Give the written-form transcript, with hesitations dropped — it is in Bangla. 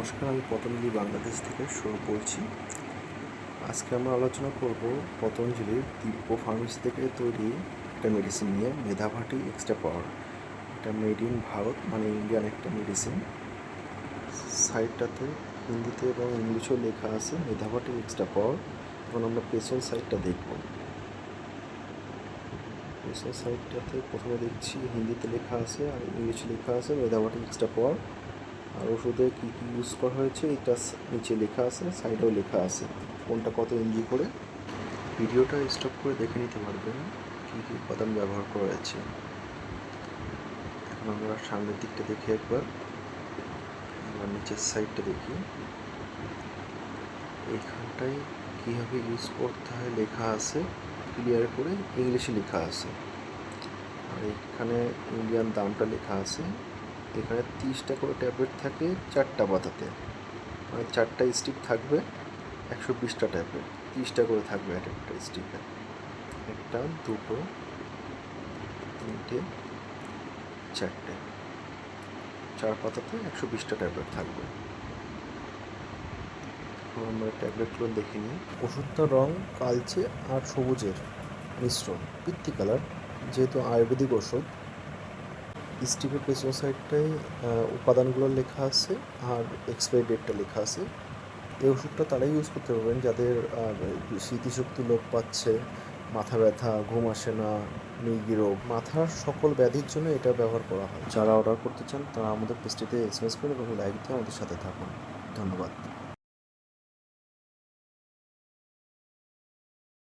নমস্কার, আমি পতঞ্জলি বাংলাদেশ থেকে বলছি। আজকে আমরা আলোচনা করব পতঞ্জলির দিব্য ফার্মেসি থেকে তৈরি একটা মেডিসিন নিয়ে, মেধাভাটি এক্সট্রা পাওয়ার। এটা মেড ইন ভারত, মানে ইন্ডিয়ান একটা মেডিসিন। সাইডটাতে হিন্দিতে এবং ইংলিশেও লেখা আছে মেধাভাটি এক্সট্রা পাওয়ার। এখন আমরা পেশেন্ট সাইডটা দেখব। পেশেন্ট সাইডটাতে প্রথমে দেখছি হিন্দিতে লেখা আছে আর ইংলিশে লেখা আছে মেধাভাটি এক্সট্রা পাওয়ার। আর ওষুধে কী কী ইউজ করা হয়েছে এটা নিচে লেখা আছে, সাইডেও লেখা আছে কোনটা কত এমজি করে। ভিডিওটা স্টপ করে দেখে নিতে পারবেন কী কী উপাদান ব্যবহার করা হয়েছে। এখন আমরা সামনের দিকটা দেখি একবার নিচের সাইডটা দেখি। এইখানটায় কীভাবে ইউজ করতে হয় লেখা আছে, ক্লিয়ার করে ইংলিশে লেখা আছে। আর এখানে ইন্ডিয়ান দামটা লেখা আছে। এখানে 30টা করে ট্যাবলেট থাকে 4টা পাতাতে, মানে 4টা স্টিক থাকবে, 120টা ট্যাবলেট, 30টা করে থাকবে এক একটা স্টিকে। 1, 2, 3, 4টে, 4 পাতাতে 120টা ট্যাবলেট থাকবে। এখন আমরা ট্যাবলেটগুলো দেখে নিই। ওষুধটার রং কালচে আর সবুজের মিশ্রণ, পিত্তি কালার, যেহেতু আয়ুর্বেদিক ওষুধ। স্টিকের পেছন সাইডটায় উপাদানগুলো লেখা আছে আর এক্সপায়ারি ডেটটা লেখা আছে। এই ওষুধটা তারাই ইউজ করতে পারবেন যাদের স্মৃতিশক্তি লোপ পাচ্ছে, মাথা ব্যথা, ঘুম আসে না, মৃগী রোগ, মাথার সকল ব্যাধির জন্য এটা ব্যবহার করা হয়। যারা অর্ডার করতে চান তারা আমাদের পেজটিতে SMS করুন এবং লাইক দিয়ে আমাদের সাথে থাকুন। ধন্যবাদ।